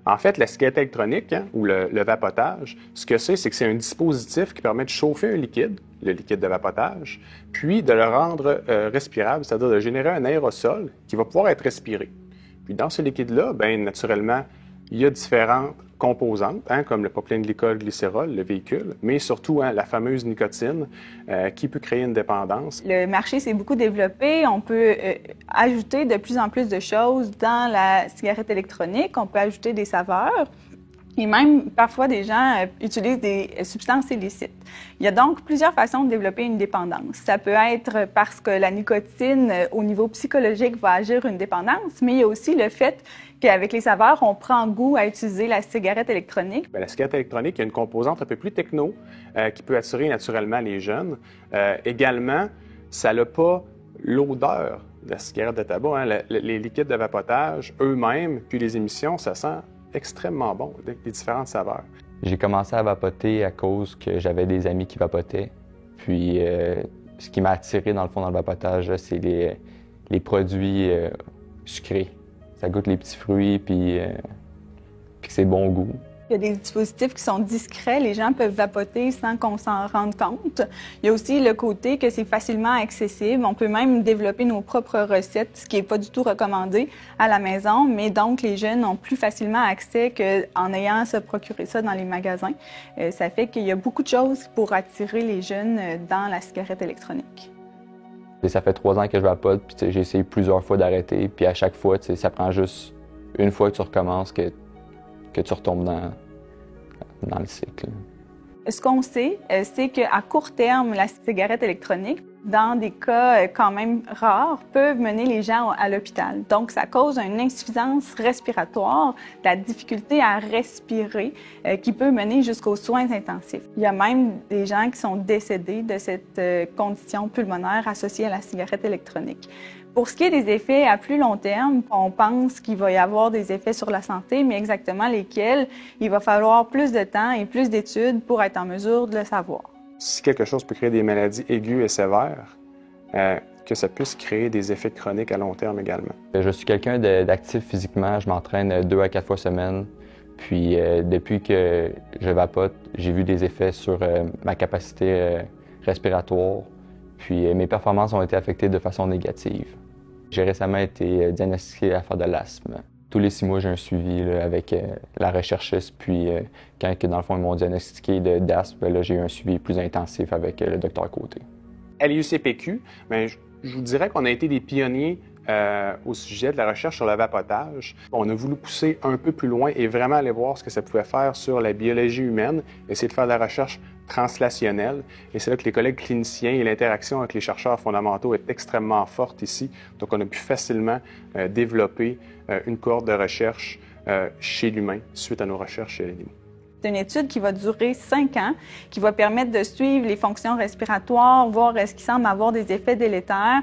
En fait, la cigarette électronique ou le vapotage, ce que c'est que c'est un dispositif qui permet de chauffer un liquide, le liquide de vapotage, puis de le rendre respirable, c'est-à-dire de générer un aérosol qui va pouvoir être respiré. Puis dans ce liquide-là, bien naturellement, il y a différentes composantes, comme le propylène-glycol, glycérol, le véhicule, mais surtout la fameuse nicotine qui peut créer une dépendance. Le marché s'est beaucoup développé. On peut ajouter de plus en plus de choses dans la cigarette électronique. On peut ajouter des saveurs. Et même, parfois, des gens utilisent des substances illicites. Il y a donc plusieurs façons de développer une dépendance. Ça peut être parce que la nicotine, au niveau psychologique, va agir une dépendance, mais il y a aussi le fait qu'avec les saveurs, on prend goût à utiliser la cigarette électronique. Bien, la cigarette électronique, il y a une composante un peu plus techno qui peut attirer naturellement les jeunes. Également, ça n'a pas l'odeur de la cigarette de tabac. Les liquides de vapotage eux-mêmes, puis les émissions, ça sent extrêmement bon, avec des différentes saveurs. J'ai commencé à vapoter à cause que j'avais des amis qui vapotaient. Puis, ce qui m'a attiré, dans le fond, dans le vapotage, c'est les produits sucrés. Ça goûte les petits fruits, puis que c'est bon goût. Il y a des dispositifs qui sont discrets, les gens peuvent vapoter sans qu'on s'en rende compte. Il y a aussi le côté que c'est facilement accessible. On peut même développer nos propres recettes, ce qui n'est pas du tout recommandé à la maison, mais donc les jeunes ont plus facilement accès qu'en ayant à se procurer ça dans les magasins. Ça fait qu'il y a beaucoup de choses pour attirer les jeunes dans la cigarette électronique. Et ça fait 3 ans que je vapote, puis j'ai essayé plusieurs fois d'arrêter, puis à chaque fois, ça prend juste une fois que tu recommences que tu retombes dans le cycle. Ce qu'on sait, c'est qu'à court terme, la cigarette électronique, dans des cas quand même rares, peuvent mener les gens à l'hôpital. Donc, ça cause une insuffisance respiratoire, de la difficulté à respirer, qui peut mener jusqu'aux soins intensifs. Il y a même des gens qui sont décédés de cette condition pulmonaire associée à la cigarette électronique. Pour ce qui est des effets à plus long terme, on pense qu'il va y avoir des effets sur la santé, mais exactement lesquels, il va falloir plus de temps et plus d'études pour être en mesure de le savoir. Si quelque chose peut créer des maladies aiguës et sévères, que ça puisse créer des effets chroniques à long terme également. Je suis quelqu'un d'actif physiquement. Je m'entraîne 2 à 4 fois semaine. Puis depuis que je vapote, j'ai vu des effets sur ma capacité respiratoire. Puis mes performances ont été affectées de façon négative. J'ai récemment été diagnostiqué à faire de l'asthme. Tous les 6 mois, j'ai un suivi avec la recherchiste. Puis quand, dans le fond, ils m'ont diagnostiqué d'asthme, là, j'ai eu un suivi plus intensif avec le docteur Côté. À l'IUCPQ, je vous dirais qu'on a été des pionniers au sujet de la recherche sur le vapotage. On a voulu pousser un peu plus loin et vraiment aller voir ce que ça pouvait faire sur la biologie humaine, essayer de faire de la recherche translationnelle. Et c'est là que les collègues cliniciens et l'interaction avec les chercheurs fondamentaux est extrêmement forte ici. Donc, on a pu facilement développer une cohorte de recherche chez l'humain suite à nos recherches chez les animaux. C'est une étude qui va durer 5 ans, qui va permettre de suivre les fonctions respiratoires, voir est-ce qu'il semble avoir des effets délétères,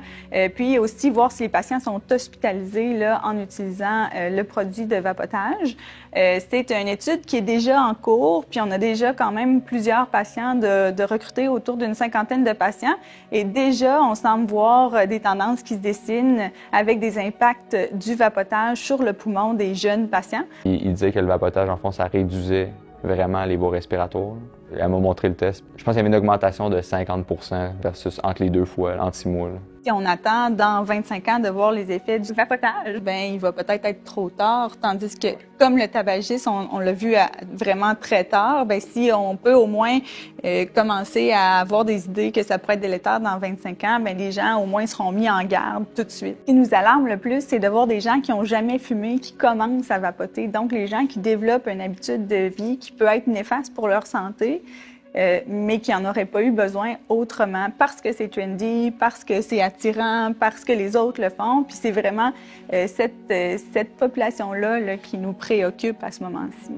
puis aussi voir si les patients sont hospitalisés là, en utilisant le produit de vapotage. C'est une étude qui est déjà en cours, puis on a déjà quand même plusieurs patients de recruter, autour d'une 50aine de patients. Et déjà, on semble voir des tendances qui se dessinent avec des impacts du vapotage sur le poumon des jeunes patients. Il disait que le vapotage, en fond, ça réduisait vraiment les voies respiratoires. Elle m'a montré le test. Je pense qu'il y avait une augmentation de 50% versus entre les 2 fois, entre 6 mois. Si on attend dans 25 ans de voir les effets du vapotage, ben il va peut-être être trop tard. Tandis que, comme le tabagisme, on l'a vu vraiment très tard, ben si on peut au moins commencer à avoir des idées que ça pourrait être délétère dans 25 ans, ben les gens au moins seront mis en garde tout de suite. Ce qui nous alarme le plus, c'est de voir des gens qui n'ont jamais fumé, qui commencent à vapoter. Donc les gens qui développent une habitude de vie qui peut être néfaste pour leur santé, mais qui n'en auraient pas eu besoin autrement parce que c'est trendy, parce que c'est attirant, parce que les autres le font. Puis c'est vraiment cette population-là qui nous préoccupe à ce moment-ci.